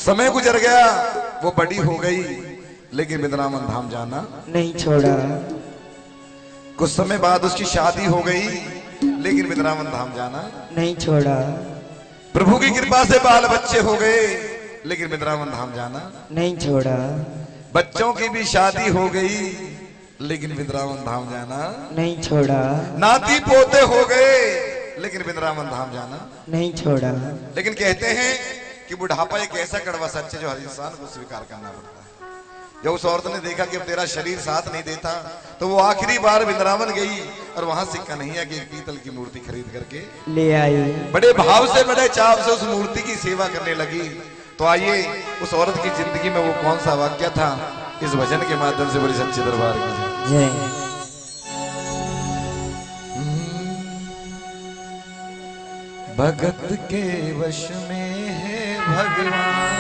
समय गुजर गया, वो बड़ी हो गई, लेकिन वृंदावन धाम जाना नहीं छोड़ा। कुछ समय बाद उसकी शादी हो गई, लेकिन वृंदावन धाम जाना नहीं छोड़ा। प्रभु की कृपा से बाल बच्चे हो गए, लेकिन वृंदावन धाम जाना नहीं छोड़ा। बच्चों की भी शादी हो गई, लेकिन वृंदावन धाम जाना नहीं छोड़ा। नाती पोते हो गए, लेकिन वृंदावन धाम जाना नहीं छोड़ा। लेकिन कहते हैं कि बुढ़ापा एक ऐसा कड़वा सच है जो हर इंसान को स्वीकार करना पड़ता है। जब उस औरत ने देखा कि अब तेरा शरीर साथ नहीं देता, तो वो आखिरी बार वृंदावन गई और वहां से कन्हैया की एक पीतल की मूर्ति खरीद करके ले आई। बड़े भाव से बड़े चाव से उस मूर्ति की सेवा करने लगी। तो आइए उस of की जिंदगी में वो कौन सा वाक्य था, इस भजन के माध्यम से बड़ी सच्चे दरबार की जय। भगत के वश में है भगवान।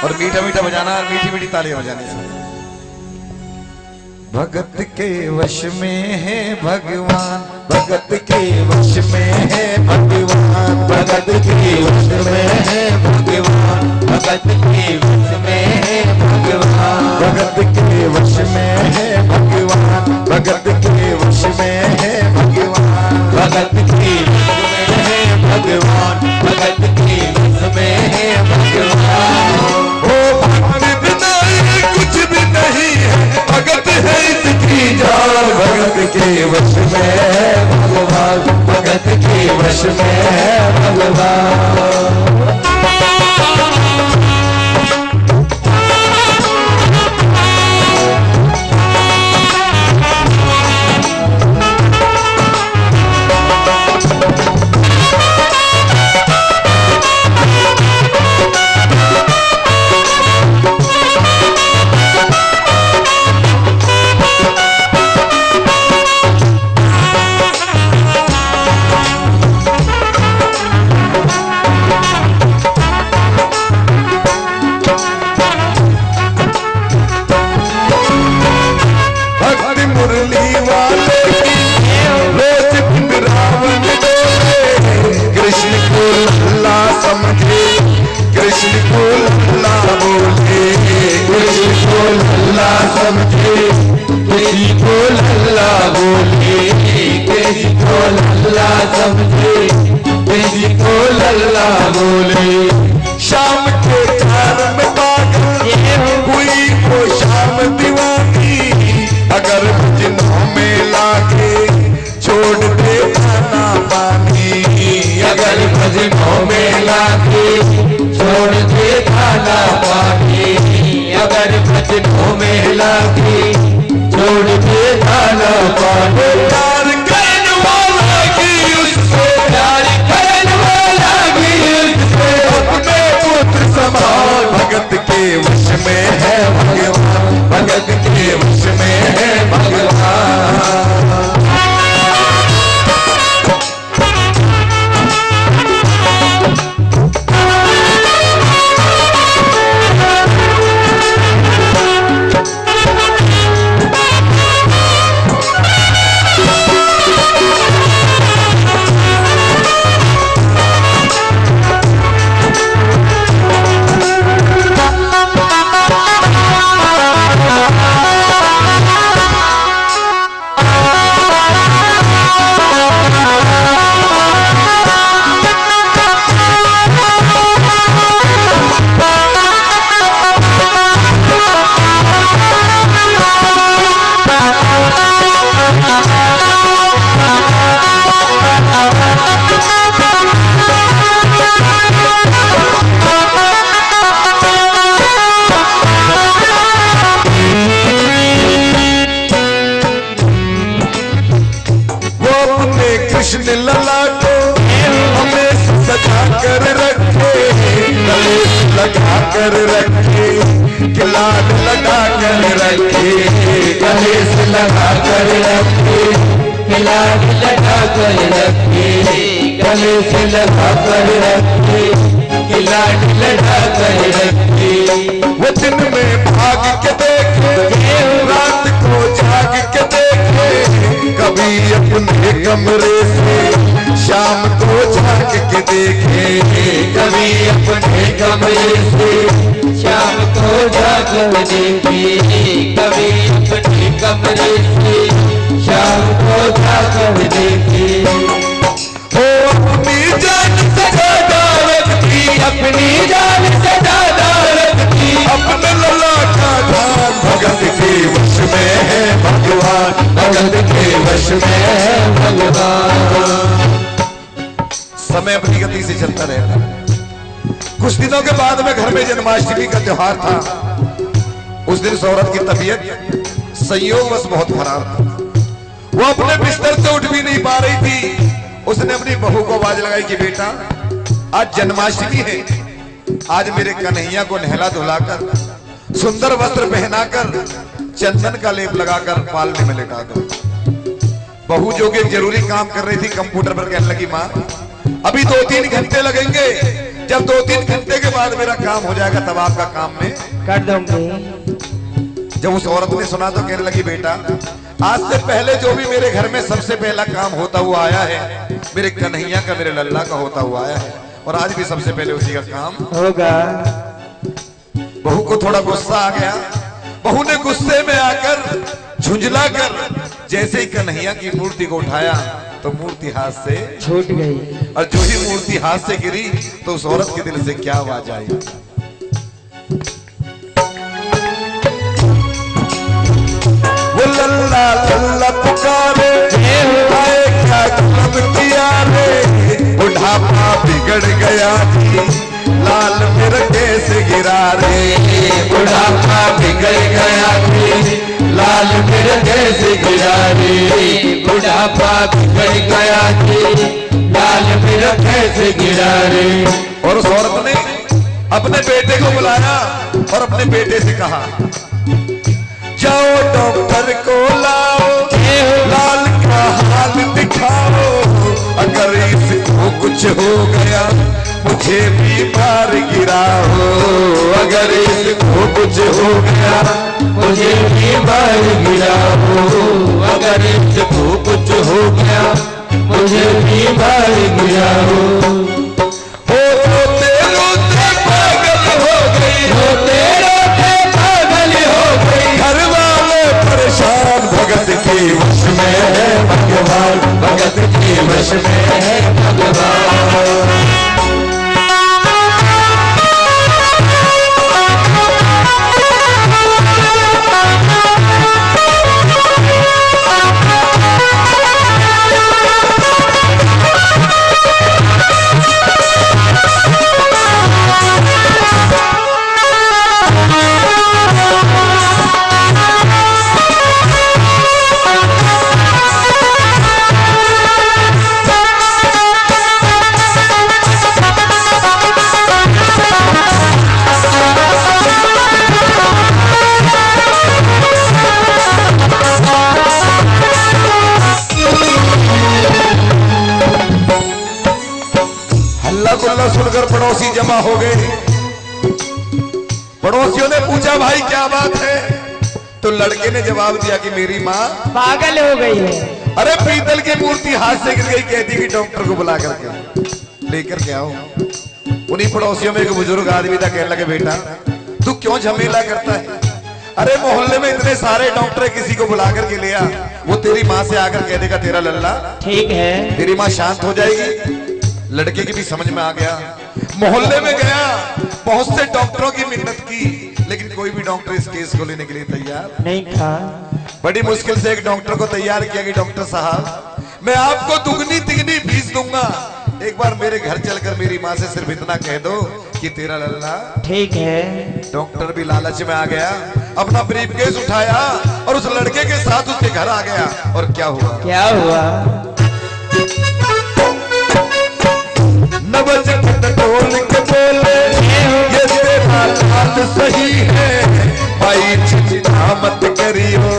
और मीठा मीठा बजाना, मीठी मीठी तालियां बजानी से। भगत के वश में है भगवान, भगत के वश में है भगवान, भगत के वश में है भगवान, भगत के वश में है भगवान, भगत के वश में है भगवान, भगत के वश में है भगवान, भगत के वश में है भगवान, भगत के वश में है भगवान। ओ भगत बिना कुछ भी नहीं है, भगत है इसकी जान, भगत के वश में है भगवान, भगत के वश में है भगवान। शाम के 4 में पागल हुई वो शाम दीवानी, अगर भजनों में लागे छोड़ दे खाना पानी, अगर भजनों में लागे छोड़ दे खाना पानी, अगर भजनों में लागे छोड़ दे खाना पानी। प्यार करने वाला की उससे, प्यार करने वाला भी उससे, अपने पुत्र समान, भगत के वश में है भगवान, भगत के वश में है भगवान। कृष्ण लला को हमें सजा कर रखे, गले लगा कर रखे, किलाट लगा कर रखे, गले से लगा कर रखे, किलाट लगा कर रखे, गले से लगा कर रखे, किलाट लगा कर रखे। वो दिन में भाग के देखे, रात को जाग के देखे, कभी अपने कमरे से शाम को झांक के देखे, कब देखी, कभी अपने कमरे से शाम को जाकर देखी। हो अपनी जान से ज्यादा रखती, अपनी जान से ज्यादा रखती, अपने लल्ला का ध्यान भगत के वश में है भगवान, भगत के वश में है भगवान। समय अपनी गति से चलता रहता है। कुछ दिनों के बाद में घर में जन्माष्टमी का त्योहार था। उस दिन उस औरत की तबीयत संयोगवश बहुत खराब था। वो अपने बिस्तर से उठ भी नहीं पा रही थी। उसने अपनी बहू को आवाज लगाई कि बेटा आज जन्माष्टमी है, आज मेरे कन्हैया को नहला धुलाकर सुंदर वस्त्र पहनाकर चंदन का लेप लगाकर पालने में लेटा दो। बहू जो कि एक जरूरी काम कर रही थी कंप्यूटर पर कहने लगी माँ अभी 2-3 घंटे लगेंगे, जब 2-3 घंटे के बाद मेरा काम हो जाएगा तब आपका काम में कर दूंगी। जब उस औरत ने सुना तो कहने लगी बेटा आज से पहले जो भी मेरे घर में सबसे पहला काम होता हुआ आया है मेरे कन्हैया का, मेरे लल्ला का होता हुआ आया है और आज भी सबसे पहले उसी का काम होगा। बहू को थोड़ा गुस्सा आ गया। बहू ने गुस्से में आकर झुंझला कर जैसे ही कन्हैया की मूर्ति को उठाया तो मूर्ति हाथ से छूट गई। और जो ही मूर्ति हाथ से गिरी तो उस औरत के दिल से क्या आवाज आई, वो लल्ला लल्ला पुकारे आए क्या गलत किया रे, बुढ़ापा बिगड़ गया थी लाल मेरा कैसे गिरा रे, बुढ़ापा बिगड़ गया थी लाल मेरे कैसे गिरा रे, बुढ़ापा बिगड़ गया थी लाल मेरे कैसे गिरा रे। और उस औरत ने अपने बेटे को बुलाया और अपने बेटे से कहा जाओ डॉक्टर को लाओ, लाल का हाल दिखाओ, अगर इसको कुछ हो गया मुझे बीमार गिराओ, अगर इसको कुछ हो गया मुझे बीमार गिराओ, अगर इसको कुछ हो गया मुझे बीमार गिराओ। रोते रोते पागल हो गई, रोते रोते पागल हो गई, घर वाले परेशान भगत के वश में है भगवान भगत के वश में है भगवान। गुल्ला सुनकर पड़ोसी जमा हो गए। पड़ोसियों ने पूछा भाई क्या बात है, तो लड़के ने जवाब दिया कि मेरी माँ पागल हो गई है। अरे पीतल की मूर्ति हाथ से गिर गई, कहती कि डॉक्टर को बुला करके लेकर के आओ। उन्हीं पड़ोसियों में एक बुजुर्ग आदमी था, कहने लगे बेटा तू क्यों झमेला करता है, अरे मोहल्ले में इतने सारे डॉक्टर किसी को बुला करके ले आ, वो तेरी माँ से आकर कह देगा तेरा लल्ला ठीक है, तेरी माँ शांत हो जाएगी। लड़के की भी समझ में आ गया, मोहल्ले में गया, बहुत से डॉक्टरों की मिन्नत की, लेकिन कोई भी डॉक्टर इस केस को लेने के लिए तैयार नहीं था। बड़ी मुश्किल से एक डॉक्टर को तैयार किया कि डॉक्टर साहब मैं आपको दुगनी तिगनी फीस दूंगा, एक बार मेरे घर चलकर मेरी माँ से सिर्फ इतना कह दो कि तेरा लल्ला ठीक है। डॉक्टर भी लालच में आ गया, अपना ब्रीफकेस उठाया और उस लड़के के साथ उसके घर आ गया। और क्या हुआ, क्या हुआ, नवज टोल के बोले ये तेरा हाल सही है, भाई चिंता मत करियो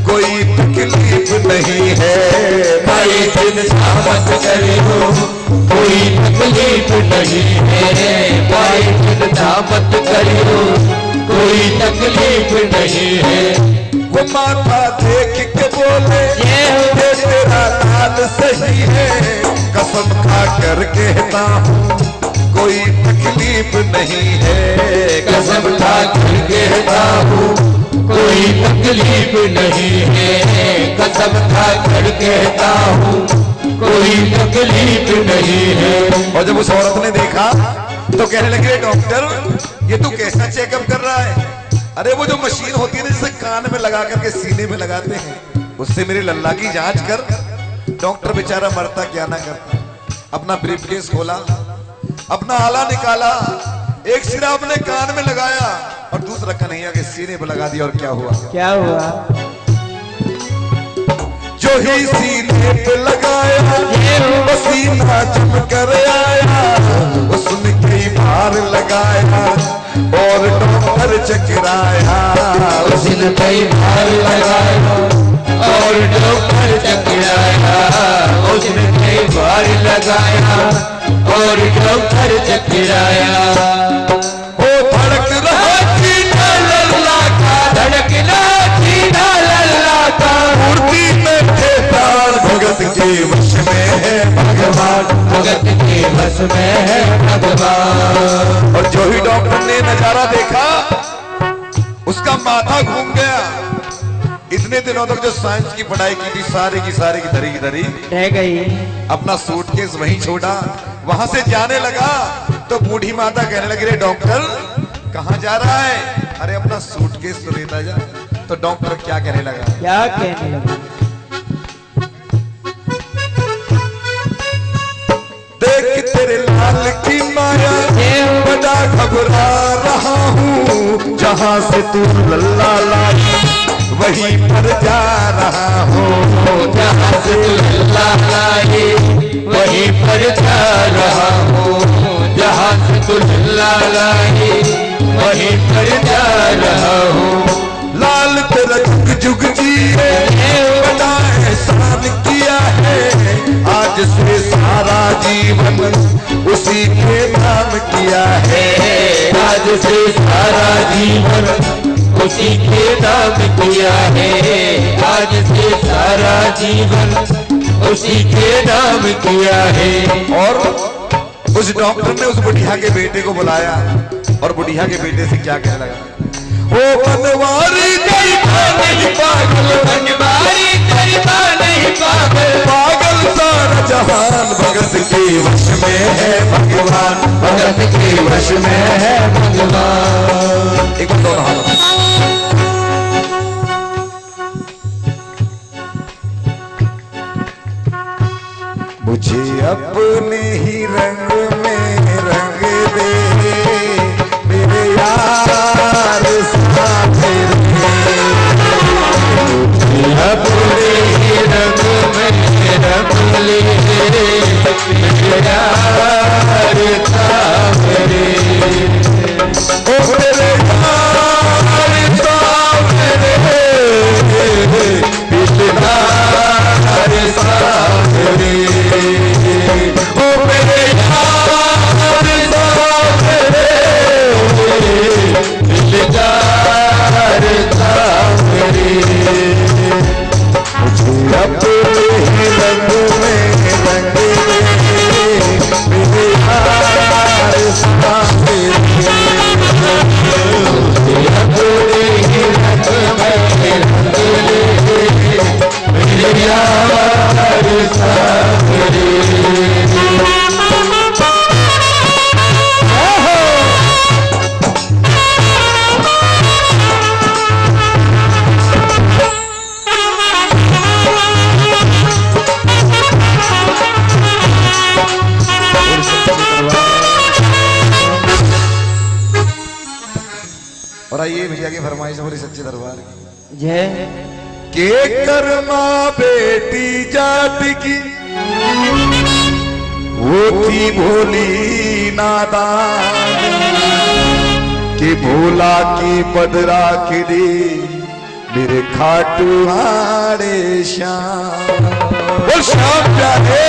कोई तकलीफ नहीं है, भाई चिंता मत करियो कोई तकलीफ नहीं है, भाई चिंता मत करियो कोई तकलीफ नहीं है। वो माथा देख के बोले ये तेरा हाल सही है, कसम खा कर कहता हूँ कोई तकलीफ नहीं है। कसम खा कर कहता हूँ कोई तकलीफ नहीं है। कसम खा कर कहता हूँ कोई तकलीफ नहीं है। और जब उस औरत ने देखा तो कहने लगे डॉक्टर ये तू कैसा चेकअप कर रहा है? अरे वो जो मशीन होती है ना जिसे कान में लगा करके सीने में लगाते हैं, उससे मेरी लल्ला की जांच कर। डॉक्टर बेचारा मरता क्या ना करता, अपना ब्रीफकेस खोला, अपना आला निकाला, एक सिरा अपने कान में लगाया और दूसरा कन्हैया के सीने पे लगा दिया। और क्या हुआ? क्या हुआ? जो ही सीने पे लगाया पसीना जम कर आया, उसने कई बार लगाया और डॉक्टर चकराया। उसने कई बार लगाया और डॉक्टर चकराया। उसने कई बार लगाया और डॉक्टर चकराया। ओ धड़क रहा सीना लल्ला का, धड़क रहा सीना लल्ला का, मूर्ति में थे प्राण भगत के वश में है भगवान। भगत के वश में है भगवान। और जो ही डॉक्टर ने नजारा देखा उसका माथा घूम गया। इतने दिनों तक जो साइंस की पढ़ाई की थी सारी की धरी की धरी रह गई। अपना सूटकेस वहीं छोड़ा, वहां से जाने लगा तो बूढ़ी माता कहने लगी रे डॉक्टर कहाँ जा रहा है? अरे अपना सूटकेस तो लेता जा। तो डॉक्टर क्या कहने लगा? क्या कहने लगा? देख तेरे लाल की माया बड़ा घबरा रहा हूँ, जहाँ से तू लल्ला लाई वहीं पर जा रहा हूँ। जहाँ से तू लल्ला लाई वहीं पर जा रहा हूँ। जहाँ से तू लल्ला लाई वहीं पर जा रहा हूँ। लाल तेरा जुग जुग जी है बड़ा एहसान किया है, आज से सारा जीवन उसी के नाम किया है। आज से सारा जीवन उसी के नाम किया है। आज से सारा जीवन उसी के नाम किया है। और उस डॉक्टर ने उस बुढ़िया के बेटे को बुलाया और बुढ़िया के बेटे से क्या कहने लगा? ओ बनवारी दरबार नहीं पागल, बनवारी दरबार नहीं पागल, पागल सारा जहान भगत के वश में है भगवान। भगत के वश में है भगवान। एक बार दोनों हाथ मुझे अपने ही रंग में रंग दे मेरे यार साथ रे। अपने ही रंग में रंग ले मेरा यार साथ रे। ओ मेरे यार साथ रे, यार साथ रे। ओ मेरे यार साथ रे, यार साथ रे। मुझे अपने ही रंग में रंग दे मेरे यार साथ रे। अपने ही रंग में रंग ले मेरे यार साथ रे। और आइए भैया की फरमाइश हमारी सच्चे दरबार की। जय के कर्मा बेटी जात की वो थी भोली नादान, कि भोला की पदरा के दे मेरे खाटू हारे श्याम। वो श्याम प्यारे